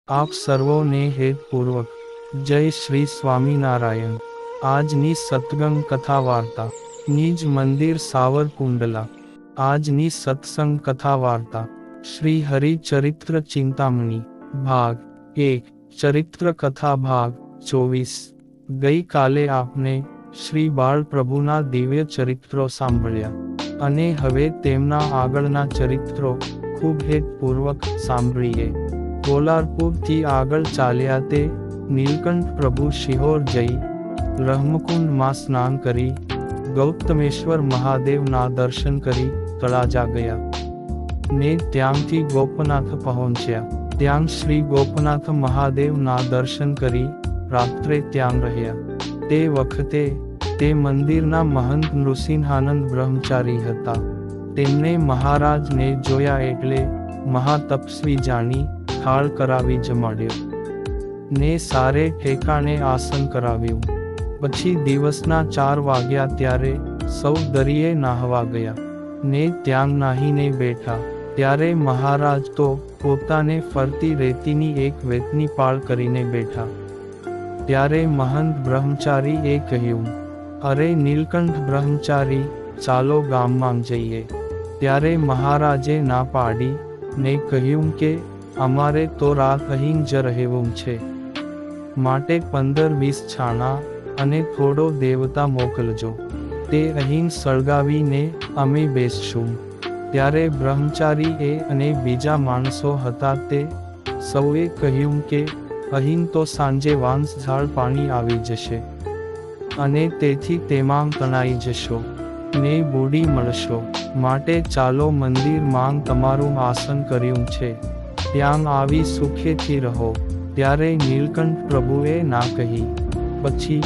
આપ સર્વોને હેતપૂર્વક જય શ્રી સ્વામિનારાયણ। આજની સત્સંગ કથા વાર્તા નિજ મંદિર સાવરકુંડલા। આજની સત્સંગ કથા વાર્તા શ્રી હરિચરિત્ર ચિંતામણી ભાગ 1 ચરિત્ર કથા ભાગ 24। ગઈ કાલે આપને શ્રી બાળપ્રભુના દિવ્ય ચરિત્રો સાંભળ્યા અને હવે તેમના આગળના ચરિત્રો ખૂબ હેતપૂર્વક સાંભળીએ। કોલારપુરથી આગળ ચાલ્યા તે નીલકંઠ પ્રભુ શિહોર જઈ બ્રહ્મકુંડમાં સ્નાન કરી ગૌતમેશ્વર મહાદેવના દર્શન કરી તળાજા ગયા ને ત્યાંથી ગોપનાથ પહોંચ્યા। ત્યાં શ્રી ગોપનાથ મહાદેવના દર્શન કરી રાત્રે ત્યાં રહ્યા। તે વખતે તે મંદિરના મહંત નૃસિંહાનંદ બ્રહ્મચારી હતા। તેમને મહારાજને જોયા એટલે મહાતપસ્વી જાણી થાળ કરાવી જમાડ્યો ને સારે ઠેકાણે આસન કરાવ્યું। પછી દિવસના 4 વાગ્યા ત્યારે સૌ દરિયે નાહવા ગયા ને ત્યાં નાહીને બેઠા ત્યારે મહારાજ તો પોતાને ફરતી રેતીની એક વેતની પાળ કરીને બેઠા। ત્યારે મહંત બ્રહ્મચારી એ કહ્યું, અરે નીલકંઠ બ્રહ્મચારી, ચાલો ગામમાં જઈએ। ત્યારે મહારાજે ના પાડી ને કહ્યું કે અમારે તો રાત અહીં જ રહેવું છે, માટે 15-20 છાણા અને થોડો દેવતા મોકલજો, તે અહીં સળગાવીને અમે બેસશું। ત્યારે બ્રહ્મચારી એ અને બીજા માણસો હતા તે સૌએ કહ્યું કે અહીં તો સાંજે વાંસઝાડ પાણી આવી જશે અને તેથી તેમાં તણાઈ જશો ને બુડી મળશો, માટે ચાલો મંદિરમાં તમારું આસન કર્યું છે, ત્યાં આવી સુખેથી રહો। ત્યારે નીલકંઠ પ્રભુએ ના કહી। પછી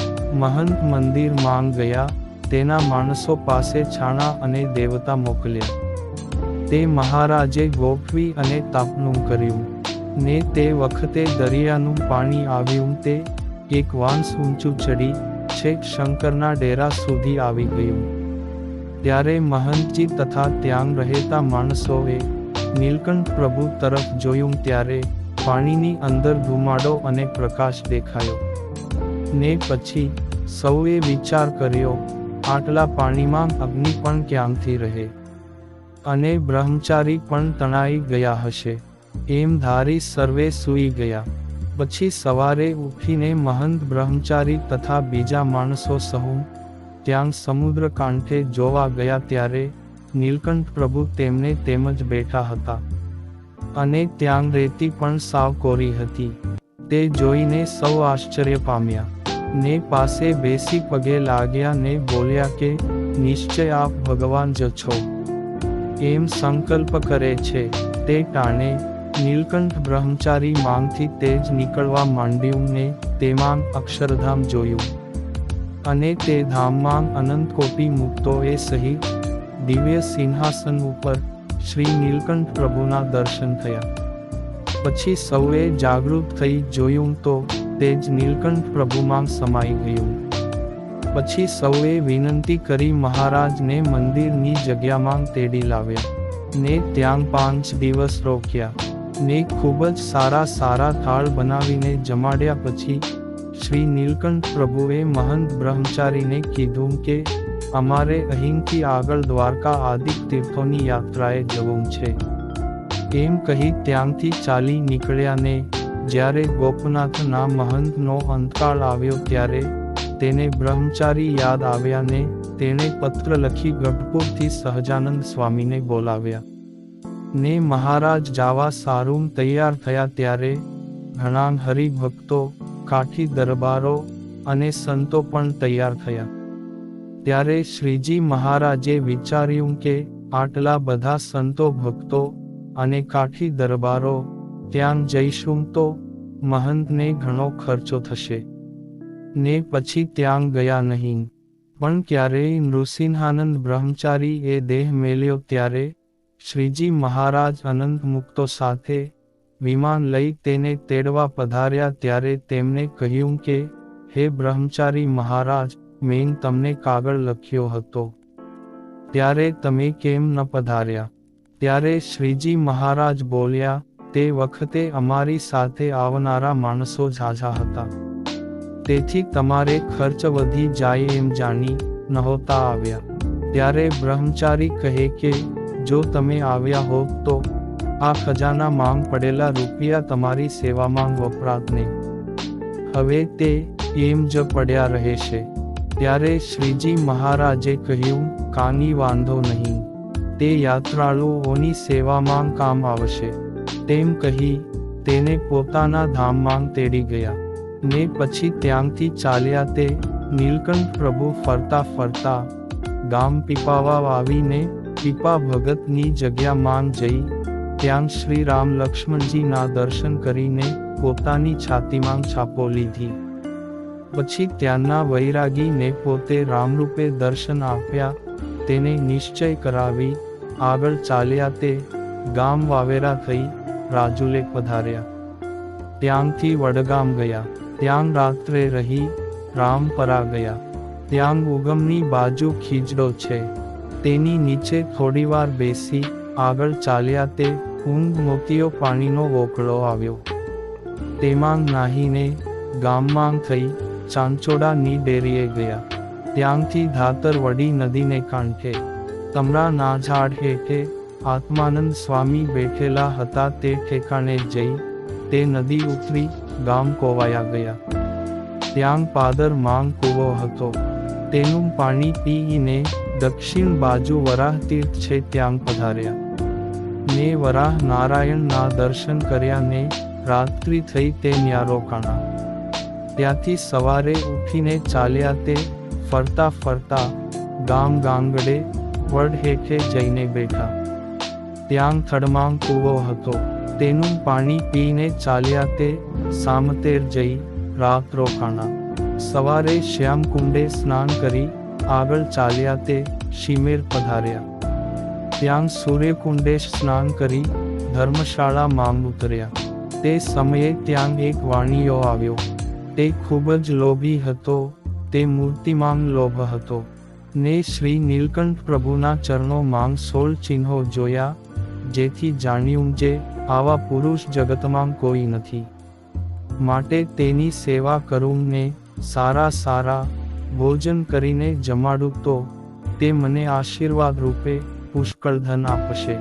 મહંત મંદિરમાં ગયા, તેના માણસો પાસે છાણા અને દેવતા મોકલ્યા। તે મહારાજે ગોઠવી અને તાપણું કર્યું ને તે વખતે દરિયાનું પાણી આવ્યું તે એક વાંસ ઊંચું ચડી છેક શંકરના ડેરા સુધી આવી ગયું। ત્યારે મહંતજી તથા ત્યાં રહેતા માણસોએ નીલકંઠ પ્રભુ તરફ જોયું ત્યારે પાણીની અંદર ધુમાડો અને પ્રકાશ દેખાયો ને પછી સૌએ વિચાર કર્યો, આટલા પાણીમાં અગ્નિ પણ ક્યાંથી રહે અને બ્રહ્મચારી પણ તણાઈ ગયા હશે, એમ ધારી સર્વે સૂઈ ગયા। પછી સવારે ઉઠીને મહંત બ્રહ્મચારી તથા બીજા માણસો સહુ ત્યાં સમુદ્ર કાંઠે જોવા ગયા ત્યારે નીલકંઠ પ્રભુ તેમને તેમજ બેઠા હતા અને ત્યાં રેતી પણ સાવ કોરી હતી। તે જોઈને સૌ આશ્ચર્ય પામ્યા ને પાસે બેસી પગે લાગ્યા ને બોલ્યા કે નિશ્ચય આપ ભગવાન જ છો, એમ સંકલ્પ કરે છે। તે ટાણે નીલકંઠ બ્રહ્મચારી માંગથી તેજ નીકળવા માંડ્યું ને તેમાં અક્ષરધામ જોયું અને તે ધામમાં અનંત કોટી મુક્તોએ સહિત દિવ્ય સિંહાસન ઉપર શ્રી નીલકંઠ પ્રભુના દર્શન થયા। પછી સૌએ જાગૃત થઈ જોયું તો તે જ નીલકંઠ પ્રભુમાં સમાઈ ગયું। પછી સૌએ વિનંતી કરી મહારાજને મંદિરની જગ્યામાં તેડી લાવ્યા ને ત્યાં 5 દિવસ રોક્યા ને ખૂબ જ સારા થાળ બનાવીને જમાડ્યા। પછી શ્રી નીલકંઠ પ્રભુએ મહંત બ્રહ્મચારીને કીધું કે અમારે અહીંથી આગળ દ્વારકા આદિ તીર્થોની યાત્રાએ જવું છે, એમ કહી ત્યાંથી ચાલી નીકળ્યા ને જ્યારે ગોપનાથના મહંતનો અંતકાળ આવ્યો ત્યારે તેને બ્રહ્મચારી યાદ આવ્યા ને તેણે પત્ર લખી ગઢપુરથી સહજાનંદ સ્વામીને બોલાવ્યા ને મહારાજ જાવા સારું તૈયાર થયા ત્યારે ઘણા હરિભક્તો, કાઠી દરબારો અને સંતો પણ તૈયાર થયા। ત્યારે શ્રીજી મહારાજે વિચાર્યું કે આટલા બધા સંતો ભક્તો અને કાઠી દરબારો ત્યાં જઈશું તો મહંતને ઘણો ખર્ચો થશે ને પછી ત્યાં ગયા નહીં। પણ ક્યારેય નૃસિંહાનંદ બ્રહ્મચારી એ દેહ મેલ્યો ત્યારે શ્રીજી મહારાજ અનંત મુક્તો સાથે વિમાન લઈ તેને તેડવા પધાર્યા। ત્યારે તેમને કહ્યું કે હે બ્રહ્મચારી મહારાજ, મેં તમને કાગળ લખ્યો હતો, ત્યારે તમે કેમ ન પધાર્યા? ત્યારે શ્રીજી મહારાજ બોલ્યા તે વખતે અમારી સાથે આવનારા માણસો ઝાઝા હતા, તેથી તમારે ખર્ચ વધી જાય એમ જાણી નહોતા આવ્યા. ત્યારે બ્રહ્મચારી કહે કે જો તમે આવ્યા હોત તો આ ખજાના માંગ પડેલા રૂપિયા તમારી સેવામાં વપરાત ને. હવે તે એમ જ પડ્યા રહેશે. ત્યારે શ્રીજી મહારાજે કહ્યું, કાની વાંધો નહીં, તે યાત્રાળુઓની સેવામાં કામ આવશે. તેમ કહી તેને પોતાના ધામમાં તેડી ગયા, ને પછી ત્યાંથી ચાલ્યા. તે નીલકંઠ પ્રભુ ફરતા ફરતા ગામ પીપાવા આવીને પીપા ભગતની જગ્યામાં જઈ ત્યાં શ્રી રામ લક્ષ્મણજીના દર્શન કરીને પોતાની છાતીમાં છાપો લીધી. પછી ત્યાંના વૈરાગીને પોતે રામરૂપે દર્શન આપ્યા. તેને નિશ્ચય કરાવી આગળ ચાલ્યા. તે ગામ વાવેરા થઈ રાજુલે પધાર્યા. ત્યાંથી વડગામ ગયા. ત્યાં રાત્રે રહી રામપરા ગયા. ત્યાં ઉગમની બાજુ ખીજડો છે, તેની નીચે થોડીવાર બેસી આગળ ચાલ્યા. તે ઊંઘ મોતીયો પાણીનો વોકળો આવ્યો. તેમાં નાહીને ગામમાં થઈ ચાંચોડાની ડેરીએ ગયા. ત્યાંથી ધાતર વડી નદીને કાંઠે તમરાના ઝાડ હેઠે આત્માનંદ સ્વામી બેઠેલા હતા. તે ઠેકાણે જઈ તે નદી ઉતરી ગામ કોવાયા ગયા. ત્યાં પાદર માંગ કૂવો હતો. તેનું પાણી પીને દક્ષિણ બાજુ વરાહ તીર્થ છે ત્યાં પધાર્યા, ને વરાહ નારાયણના દર્શન કર્યા. ને રાત્રિ થઈ તે ન્યા રોકાણા. ત્યાંથી સવારે ઉઠીને ચાલ્યા. તે ફરતા ફરતા ગામ ગાંગડે વડ હેઠે જઈને બેઠા. ત્યાં થડમાં કૂવો હતો. તેનું પાણી પીને ચાલ્યા. તે સામતેર જઈ રાત રોકાણા. સવારે શ્યામકુંડે સ્નાન કરી આગળ ચાલ્યા. તે શિમેર પધાર્યા. ત્યાં સૂર્યકુંડે સ્નાન કરી ધર્મશાળામાં ઉતર્યા. તે સમયે ત્યાં એક વાણિયો આવ્યો. તે ખૂબ જ લોભી હતો. તે મૂર્તિમાં લોભ હતો, ને શ્રી નીલકંઠ પ્રભુના ચરણોમાં 16 ચિહ્નો જોયા, જેથી જાણ્યું જે આવા પુરુષ જગતમાં કોઈ નથી. માટે તેની સેવા કરું ને સારા સારા ભોજન કરીને જમાડું તો તે મને આશીર્વાદ રૂપે પુષ્કળ ધન આપશે.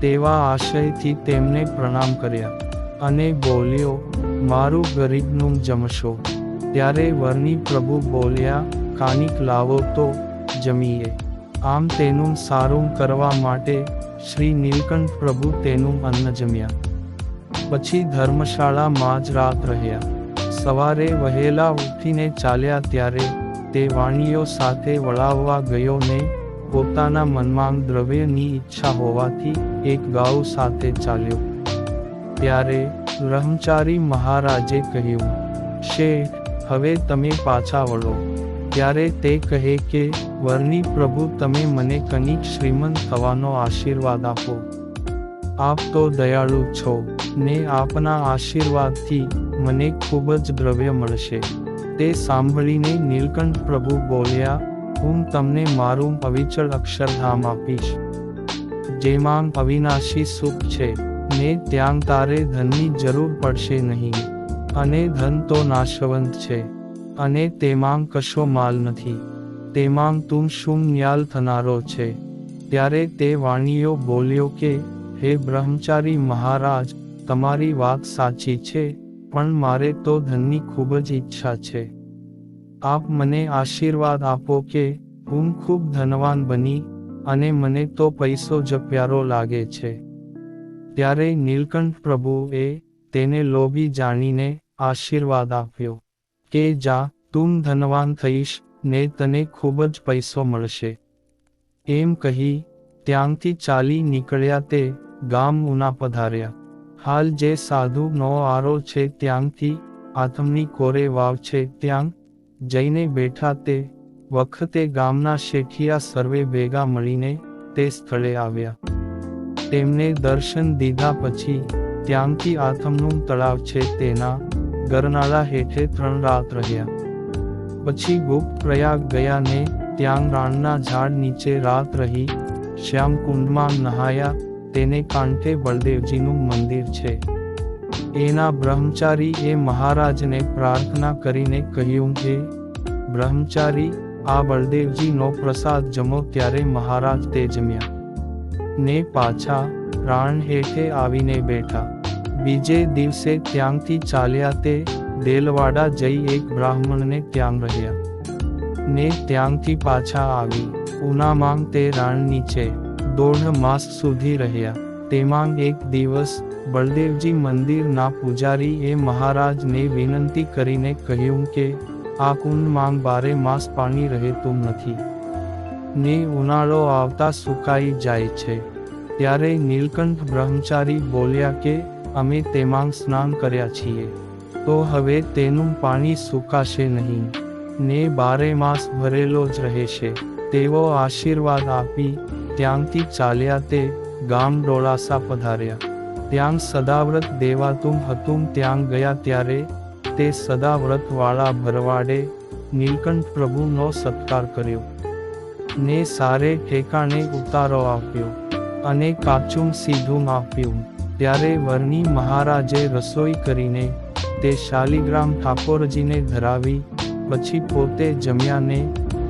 તેવા આશયથી તેમને પ્રણામ કર્યા અને બોલ્યો, મારું ગરીબનું જમશો. ત્યારે વર્ણી પ્રભુ બોલ્યા, કાનિક લાવો તો જમીએ. આમ તેનું સારું કરવા માટે શ્રી નીલકંઠ પ્રભુ તેનું અન્ન જમ્યા. પછી ધર્મશાળામાં જ રાત રહ્યા. સવારે વહેલા ઉઠીને ચાલ્યા. ત્યારે તે વાણીઓ સાથે વળાવવા ગયો ને પોતાના મનમાં દ્રવ્યની ઈચ્છા હોવાથી એક ગાઉ સાથે ચાલ્યો. ત્યારે બ્રહ્મચારી મહારાજે કહ્યું, શેઠ, હવે તમે પાછા વળો. ત્યારે તે કહે કે વર્ણી પ્રભુ, તમે મને કનિક શ્રીમંત થવાનો આશીર્વાદ આપો. આપ તો દયાળુ છો, ને આપના આશીર્વાદથી મને ખૂબ જ દ્રવ્ય મળશે. તે સાંભળીને નીલકંઠ પ્રભુ બોલ્યા, હું તમને મારું અવિચળ અક્ષરધામ આપીશ, જેમાં અવિનાશી સુખ છે, ને ત્યાં તારે ધનની જરૂર પડશે નહીં. અને ધન તો નાશવંત છે, અને તેમાં કશો માલ નથી. તેમાં તું શું ન્યાલ થનારો છે. ત્યારે તે વાણીઓ બોલ્યો કે હે બ્રહ્મચારી મહારાજ, તમારી વાત સાચી છે, પણ મારે તો ધનની ખૂબ જ ઈચ્છા છે. આપ મને આશીર્વાદ આપો કે હું ખૂબ ધનવાન બની, અને મને તો પૈસો જ પ્યારો લાગે છે. ત્યારે નીલકંઠ પ્રભુએ તેને લોભી જાણીને આશીર્વાદ આપ્યો કે જા, તું ધનવાન થઈશ ને તને ખૂબ જ પૈસો મળશે. એમ કહી ત્યાંથી ચાલી નીકળ્યા. તે ગામ ઉના પધાર્યા. હાલ જે સાધુનો આરો છે ત્યાંથી આથમની કોરે વાવ છે ત્યાં જઈને બેઠા. તે વખતે ગામના શેઠિયા સર્વે ભેગા મળીને તે સ્થળે આવ્યા. તેમને દર્શન દીધા પછી ત્યાંથી આથમનું તળાવ છે તેના ગરનાળા હેઠે 3 રાત રહ્યા. પછી ગુપ્ત પ્રયાગ ગયા ને ત્યાં રાણના ઝાડ નીચે રાત રહી શ્યામકુંડમાં નહાયા. તેને કાંઠે બળદેવજીનું મંદિર છે. એના બ્રહ્મચારી એ મહારાજને પ્રાર્થના કરીને કહ્યું, હે બ્રહ્મચારી, આ બળદેવજીનો પ્રસાદ જમો. ત્યારે મહારાજ તે જમ્યા ને પાછા રાણ હેઠે આવીને બેઠા. બીજે દિવસે ત્યાંથી ચાલ્યા તે દેલવાડા જઈ એક બ્રાહ્મણને ત્યાં રહ્યા ને ત્યાંથી પાછા આવી. ઉનામાં તે રાણ નીચે 1.5 માસ સુધી રહ્યા. તેમાં એક દિવસ બળદેવજી મંદિરના પૂજારી એ મહારાજને વિનંતી કરીને કહ્યું કે આ કુંડમાં 12 માસ પાણી રહેતું નથી ને ઉનાળો આવતા સુકાઈ જાય છે. ત્યારે નીલકંઠ બ્રહ્મચારી બોલ્યા કે અમે તેમાં સ્નાન કર્યા છીએ, તો હવે તેનું પાણી સુકાશે નહીં ને 12 માસ ભરેલો જ રહેશે. તેવો આશીર્વાદ આપી ત્યાંથી ચાલ્યા તે ગામ ડોળાસા પધાર્યા. ત્યાં સદાવ્રત દેવાતું હતું. ત્યાં ગયા ત્યારે તે સદાવ્રતવાળા ભરવાડે નીલકંઠ પ્રભુનો સત્કાર કર્યો ને સારે ઠેકાણે ઉતારો આપ્યો અને કાચું સીધું આપ્યું. ત્યારે વર્ણી મહારાજે રસોઈ કરીને તે શાલિગ્રામ ઠાકોરજીને ધરાવી. પછી પોતે જમ્યા ને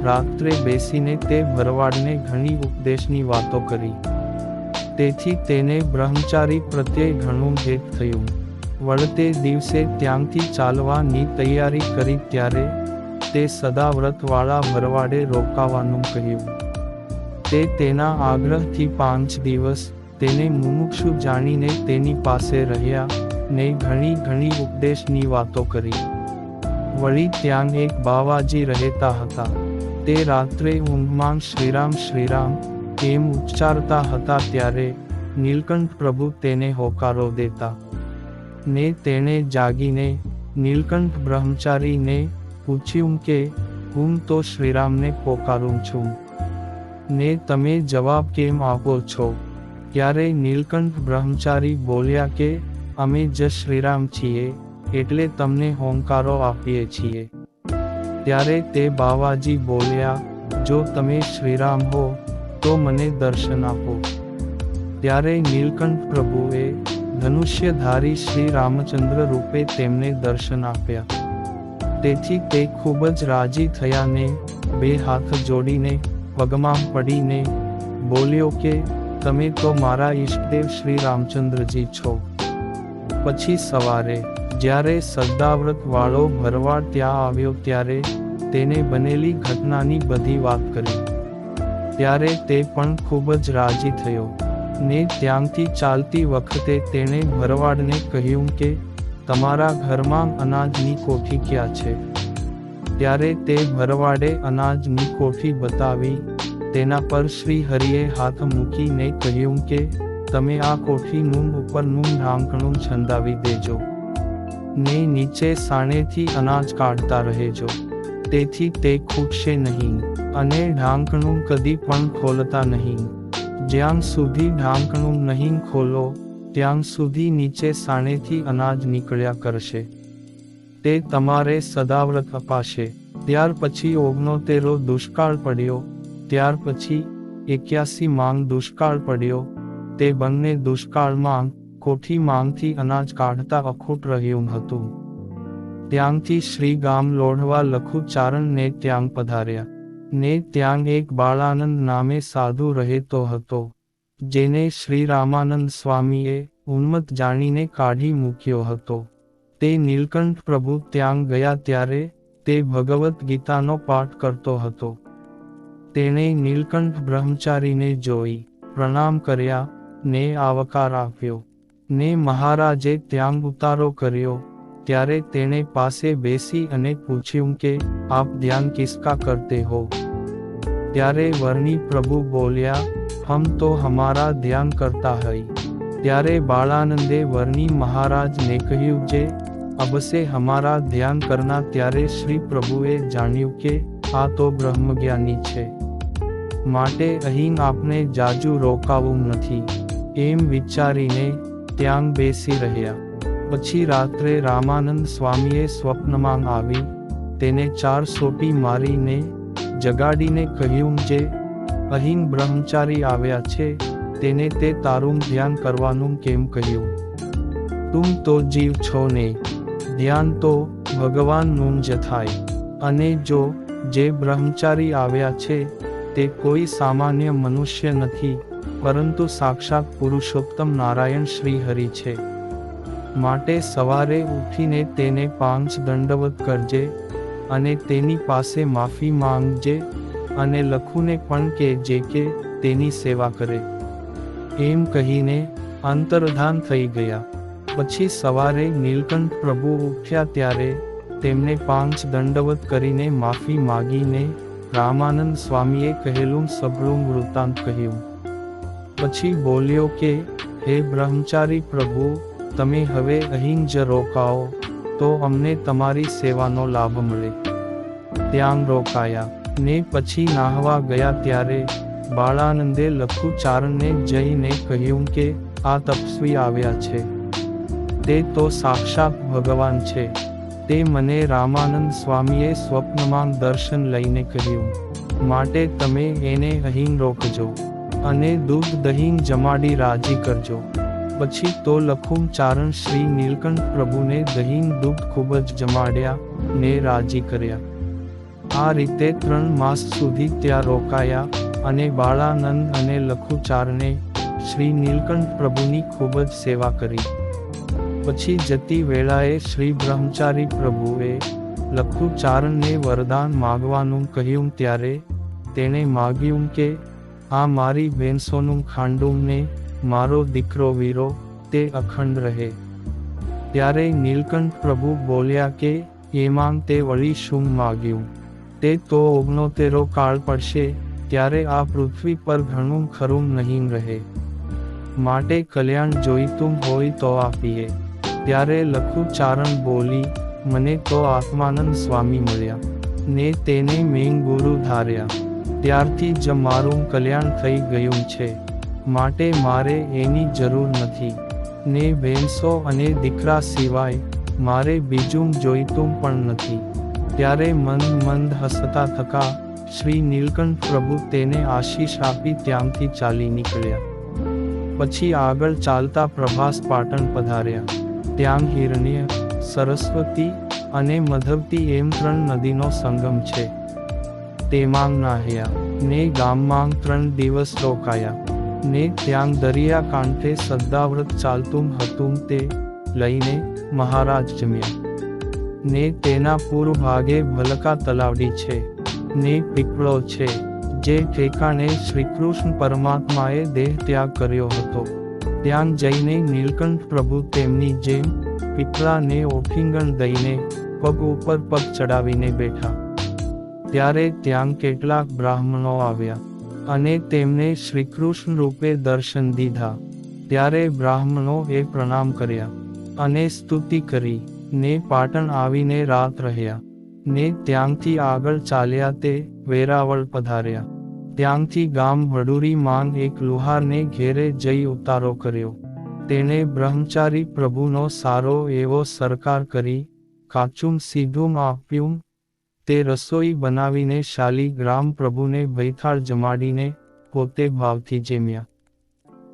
રાત્રે બેસીને તે ભરવાડને ઘણી ઉપદેશની વાતો કરી. તેથી તેને બ્રહ્મચારી પ્રત્યે ઘણું હેત થયું. વળતે દિવસે ત્યાંથી ચાલવાની તૈયારી કરી ત્યારે તે સદાવ્રતવાળા ભરવાડે રોકાવાનું કહ્યું. તે તેના આગ્રહથી 5 દિવસ તેને મુમુક્ષુ જાણીને તેની પાસે રહ્યા ને ઘણી ઉપદેશની વાતો કરી. વળી ત્યાં એક બાવાજી રહેતા હતા. તે રાત્રે ઊંઘમાં શ્રીરામ શ્રીરામ એમ ઉચ્ચારતા હતા. ત્યારે નીલકંઠ પ્રભુ તેને હોકારો દેતા ને તેણે જાગીને નીલકંઠ બ્રહ્મચારીને પૂછ્યું કે હું તો શ્રીરામને પોકારું છું ને તમે જવાબ કેમ આપો છો? ત્યારે નીલકંઠ બ્રહ્મચારી બોલ્યા કે અમે જ શ્રીરામ છીએ એટલે તમને હોંકારો આપીએ છીએ. ત્યારે તે બાવાજી બોલ્યા, જો તમે શ્રીરામ હો તો મને દર્શન આપો. ત્યારે નીલકંઠ પ્રભુએ ધનુષ્યધારી શ્રી રામચંદ્ર રૂપે તેમને દર્શન આપ્યા. તેથી તે ખૂબ જ રાજી થયા ને 2 હાથ જોડીને પગમાં પડીને બોલ્યો કે તમે તો મારા ઈષ્ટદેવ શ્રી રામચંદ્રજી છો. પછી સવારે જ્યારે સદાવ્રત વાળો ભરવાડ ત્યાં આવ્યો ત્યારે તેને બનેલી ઘટનાની બધી વાત કરી. ત્યારે તે પણ ખૂબ જ રાજી થયો ને ત્યાંથી ચાલતી વખતે તેણે ભરવાડને કહ્યું કે તમારા ઘરમાં અનાજની કોઠી ક્યાં છે? ત્યારે તે ભરવાડે અનાજની કોઠી બતાવી. તેના પર શ્રી હરિએ હાથ મૂકીને કહ્યું કે તમે આ કોઠીનું ઉપરનું ઢાંકણું છંદાવી દેજો ને નીચે સાણેથી અનાજ કાઢતા રહેજો. તેથી તે ખૂટશે નહીં અને ઢાંકણું કદી પણ ખોલતા નહીં. જ્યાં સુધી ઢાંકણું નહીં ખોલો ત્યાં સુધી નીચે સાણેથી અનાજ નીકળ્યા કરશે. તે તમારે સદાવ્રત અપાશે. ત્યાર પછી 69 દુષ્કાળ પડ્યો. ત્યાર પછી 81 માંગ દુષ્કાળ પડ્યો. તે બંને દુષ્કાળમાં કોઠી માંગથી અનાજ કાઢતા અખૂટ રહ્યું હતું. ત્યાંથી શ્રી ગામ લોઢવા લખુચારણને ત્યાં પધાર્યા ને ત્યાં એક બાળાનંદ નામે સાધુ રહેતો હતો, જેને શ્રી રામાનંદ સ્વામીએ ઉન્મત્ત જાણીને કાઢી મૂક્યો હતો. તે નીલકંઠ પ્રભુ ત્યાં ગયા ત્યારે તે ભગવદ્ ગીતાનો પાઠ કરતો હતો. તેણે નીલકંઠ બ્રહ્મચારીને જોઈ પ્રણામ કર્યા ને આવકાર આપ્યો ને મહારાજે ત્યાં ઉતારો કર્યો. ત્યારે તેણે પાસે બેસી અને પૂછ્યું કે આપ ધ્યાન કિસકા કરતે હો? ત્યારે વર્ણી પ્રભુ બોલ્યા, હમ તો હમારા ધ્યાન કરતા હૈ. ત્યારે બાળાનંદે વર્ણી મહારાજને કહ્યું જે અબસે હમારા ધ્યાન કરના. ત્યારે શ્રી પ્રભુએ જાણ્યું કે આ તો બ્રહ્મજ્ઞાની છે, માટે અહીં આપને જાજુ રોકાવું નથી એમ વિચારીને ત્યાં બેસી રહ્યા. પછી રાત્રે રામાનંદ સ્વામીએ સ્વપ્નમાં આવી તેને 4 સોટી મારીને જગાડીને કહ્યું જે અહીં બ્રહ્મચારી આવ્યા છે તેને તે તારું ધ્યાન કરવાનું કેમ કહ્યું? તું તો જીવ છો ને, ધ્યાન તો ભગવાનનું જ થાય. અને જો જે બ્રહ્મચારી આવ્યા છે તે કોઈ સામાન્ય મનુષ્ય નથી, પરંતુ સાક્ષાત પુરુષોત્તમ નારાયણ શ્રી હરિ છે. માટે સવારે ઉઠીને તેને 5 દંડવત કરજે અને તેની પાસે માફી માંગજે, અને લખુને પણ કહેજે કે તેની સેવા કરે. એમ કહીને અંતર્ધાન થઈ ગયા. પછી સવારે નીલકંઠ પ્રભુ ઉઠ્યા ત્યારે તેમને 5 દંડવત કરીને માફી માગીને રામાનંદ સ્વામીએ કહેલું સઘળું વૃત્તાંત કહ્યું. પછી બોલ્યો કે, હે બ્રહ્મચારી પ્રભુ, તમે હવે અહીં જ રોકાઓ તો અમને તમારી સેવાનો લાભ મળે. ત્યાં રોકાયા ને પછી નાહવા ગયા ત્યારે બાળાનંદે લખુચારણને જઈને કહ્યું કે આ તપસ્વી આવ્યા છે, તે તો સાક્ષાત ભગવાન છે. તે મને રામાનંદ સ્વામીએ સ્વપ્નમાં દર્શન લઈને કહ્યું, માટે તમે એને અહીં રોકજો અને દૂધ દહીં જમાડી રાજી કરજો. પછી તો લખુચારણ શ્રી નીલકંઠ પ્રભુને દહીં દૂધ ખૂબ જ જમાડ્યા ને રાજી કર્યા. આ રીતે 3 માસ સુધી ત્યાં રોકાયા અને બાળાનંદ અને લખુચારણે શ્રી નીલકંઠ પ્રભુની ખૂબ જ સેવા કરી. પછી જતી વેળાએ શ્રી બ્રહ્મચારી પ્રભુએ લખુચારણને વરદાન માગવાનું કહ્યું ત્યારે તેણે માગ્યું કે આ મારી ભેંસોનું ખાંડું ને મારો દીકરો વીરો તે અખંડ રહે. ત્યારે નીલકંઠ પ્રભુ બોલ્યા કે એમાં તે વળી શું માગ્યું? તે તો 69 કાળ પડશે ત્યારે આ પૃથ્વી પર ઘણું ખરું નહીં રહે. માટે કલ્યાણ જોઈતું હોય તો આપીએ. ત્યારે લખુચારણ બોલી, મને તો આત્માનંદ સ્વામી મળ્યા ને તેને મેં ગુરુ ધાર્યા, ત્યારથી જ મારું કલ્યાણ થઈ ગયું છે. માટે મારે એની જરૂર નથી ને ભેંસો અને દીકરા સિવાય મારે બીજું જોઈતું પણ નથી. ત્યારે મંદ હસતા થકા શ્રી નીલકંઠ પ્રભુ તેને આશીષ આપી ત્યાંથી ચાલી નીકળ્યા. પછી આગળ ચાલતા પ્રભાસ પાટણ પધાર્યા. ત્યાં હિરણ્ય, સરસ્વતી અને મધવતી એમ 3 નદીનો સંગમ છે. તેમાં નાહ્યા ને ગામમાં 3 દિવસ રોકાયા ને ત્યાં દરિયા કાંઠે સદાવ્રત ચાલતું હતું તે લઈને મહારાજ જમ્યા. ને તેના પૂર્વ ભાગે ભલકા તલાવડી છે ને પીપળો છે, જે ઠેકાણે શ્રીકૃષ્ણ પરમાત્માએ દેહ ત્યાગ કર્યો હતો. ત્યાં જઈને નીલકંઠ પ્રભુ તેમની જેમ પીપળાને ઓઠીંગણ દઈને પગ ઉપર પગ ચડાવીને બેઠા. ત્યારે ત્યાં કેટલાક બ્રાહ્મણો આવ્યા અને તેમને શ્રીકૃષ્ણ રૂપે દર્શન દીધા. ત્યારે બ્રાહ્મણોએ પ્રણામ કર્યા અને સ્તુતિ કરી ને પાટણ આવીને રાત રહ્યા ને ત્યાંથી આગળ ચાલ્યા તે વેરાવળ પધાર્યા. ત્યાંથી ગામ વડુરી માં એક લુહારને ઘેરે જઈ ઉતારો કર્યો. તેણે બ્રહ્મચારી પ્રભુનો સારો એવો સરકાર કરી કાચું સીધું આપ્યું. તે રસોઈ બનાવીને શાલિગ્રામ પ્રભુને ભૈથાળ જમાડીને પોતે ભાવથી જમ્યા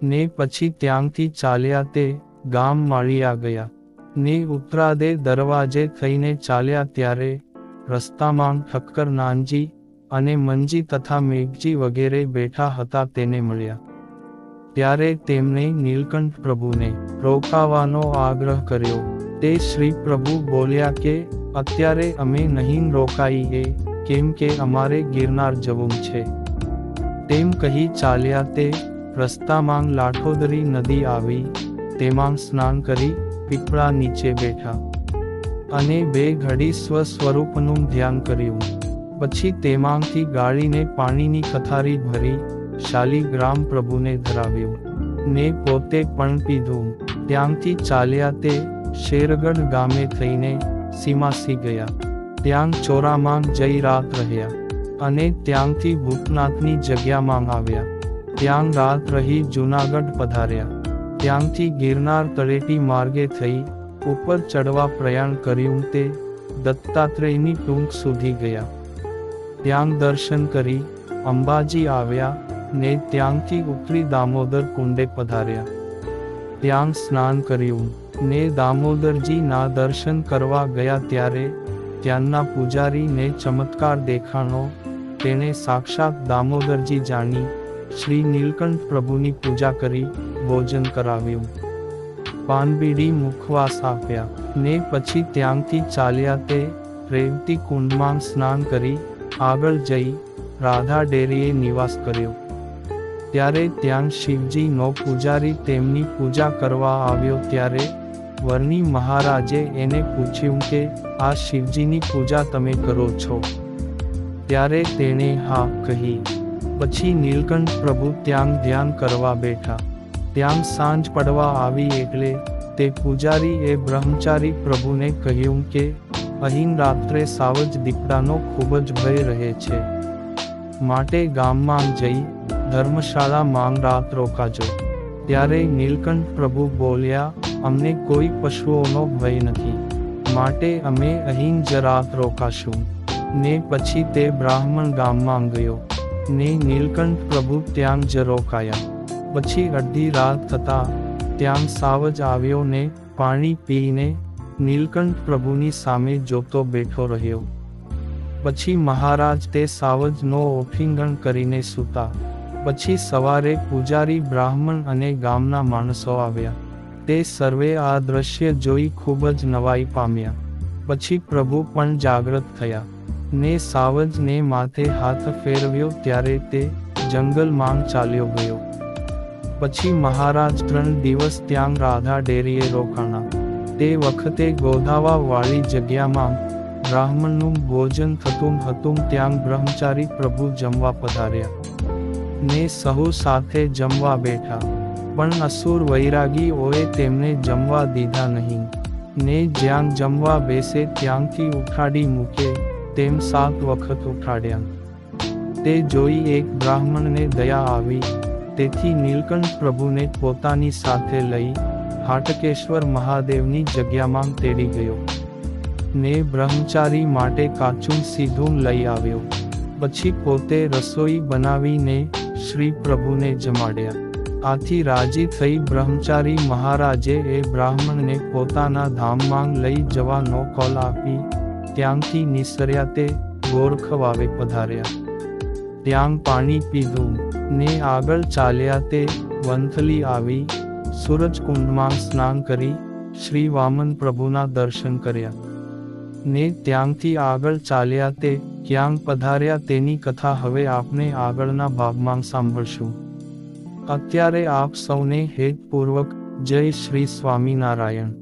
ને પછી ત્યાંથી ચાલ્યા તે ગામ માળિયા ગયા ને ઉત્તરાદે દરવાજે થઈને ચાલ્યા ત્યારે રસ્તામાં ઠક્કર નાનજી અને મંજી તથા મેઘજી વગેરે બેઠા હતા તેને મળ્યા. ત્યારે તેમણે નીલકંઠ પ્રભુને રોકાવાનો આગ્રહ કર્યો. તે શ્રી પ્રભુ બોલ્યા કે અત્યારે અમે નહીં રોકાઈએ, કેમ કે અમારે ગિરનાર જવું છે. તેમ કહી ચાલ્યા તે રસ્તામાં લાઠોદરી નદી આવી, તેમાં સ્નાન કરી પીપળા નીચે બેઠા અને 2 ઘડી સ્વસ્વરૂપનું ધ્યાન કર્યું. પછી તેમાંથી ગાળીને પાણીની કથારી ભરી શાલિગ્રામ પ્રભુને ધરાવ્યું ને પોતે પણ પીધું. ત્યાંથી ચાલ્યા તે શેરગઢ ગામે થઈને સીમાસી ગયા. ત્યાં ચોરામાં જઈ રાત રહ્યા અને ત્યાંથી ભૂતનાથની જગ્યામાં આવ્યા. ત્યાં રાત રહી જૂનાગઢ પધાર્યા. ત્યાંથી ગિરનાર તળેટી માર્ગે થઈ ઉપર ચડવા પ્રયાણ કર્યું તે દત્તાત્રેયની ટૂંક સુધી ગયા. ત્યાં દર્શન કરી અંબાજી આવ્યા ને ત્યાંથી ઉતરી દામોદર કુંડે પધાર્યા. ત્યાં સ્નાન કર્યું ને દામોદરજીના દર્શન કરવા ગયા ત્યારે ત્યાંના પૂજારીને ચમત્કાર દેખાણો. તેણે સાક્ષાત દામોદરજી જાણી શ્રી નીલકંઠ પ્રભુની પૂજા કરી ભોજન કરાવ્યું, પાનબીડી મુખવાસ આપ્યા ને પછી ત્યાંથી ચાલ્યા તે રેવતી કુંડમાં સ્નાન કરી આગળ જઈ રાધા ડેરીએ નિવાસ કર્યો. ત્યારે ત્યાં શિવજીનો પૂજારી તેમની પૂજા કરવા આવ્યો ત્યારે વર્ણી મહારાજે એને પૂછ્યું કે આ શિવજીની પૂજા તમે કરો છો? ત્યારે તેણે હા કહી. પછી નીલકંઠ પ્રભુ ત્યાં ધ્યાન કરવા બેઠા. ત્યાં સાંજ પડવા આવી એટલે તે પૂજારીએ બ્રહ્મચારી પ્રભુને કહ્યું કે અહીં રાત્રે સાવજ દીપડાનો ખૂબ જ ભય રહે છે, માટે ગામમાં જઈ ધર્મશાળામાં રાત રોકાજો. ત્યારે નીલકંઠ પ્રભુ બોલ્યા, અમને કોઈ પશુઓનો ભય નથી, માટે અમે અહીં જ રાત રોકાશું. ને પછી તે બ્રાહ્મણ ગામમાં ગયો ને નીલકંઠ પ્રભુ ત્યાં જ રોકાયા. પછી અડધી રાત થતા ત્યાં સાવજ આવ્યો ને પાણી પીને નીલકંઠ પ્રભુની સામે જોતો બેઠો રહ્યો. પછી મહારાજ તે સાવજનો ઓફિંગણ કરીને સૂતા. પછી સવારે પૂજારી બ્રાહ્મણ અને ગામના માણસો આવ્યા. તે સર્વે આ દ્રશ્ય જોઈ ખૂબ જ નવાઈ પામ્યા. પછી પ્રભુ પણ જાગૃત થયા ને સાવજને માથે હાથ ફેરવ્યો ત્યારે તે જંગલમાં ચાલ્યો ગયો. પછી મહારાજ 3 દિવસ ત્યાં રાધા ડેરીએ રોકાણા. તે વખતે ગોધાવા વાળી જગ્યામાં બ્રાહ્મણનું ભોજન થતું હતું. ત્યાં બ્રહ્મચારી પ્રભુ જમવા પધાર્યા ને સહુ સાથે જમવા બેઠા. પણ અસુર વૈરાગીઓએ તેમને જમવા દીધા નહીં ને જ્યાં જમવા બેસે ત્યાંથી ઉઠાડી મૂકે તેમ 7 વખત ઉઠાડ્યા. તે જોઈ એક બ્રાહ્મણને દયા આવી. તેથી નીલકંઠ પ્રભુને પોતાની સાથે લઈ હાટકેશ્વર મહાદેવની જગ્યામાં તેડી ગયો ને બ્રહ્મચારી માટે કાચું સીધું લઈ આવ્યો. પછી પોતે રસોઈ બનાવીને શ્રી પ્રભુને જમાડ્યા. આથી રાજી થઈ બ્રહ્મચારી મહારાજે એ બ્રાહ્મણને પોતાના ધામમાં લઈ જવાનો કોલ આપી ત્યાંથી નિસર્યા તે ગોરખ વાવે પધાર્યા. ત્યાં પાણી પીધું ને આગળ ચાલ્યા તે વંથલી આવી સૂરજકુંડમાં સ્નાન કરી શ્રી વામન પ્રભુના દર્શન કર્યા ને ત્યાંથી આગળ ચાલ્યા તે ક્યાં પધાર્યા તેની કથા હવે આપણે આગળના ભાગમાં સાંભળશું. અત્યારે આપ સૌને હેતપૂર્વક જય શ્રી સ્વામિનારાયણ.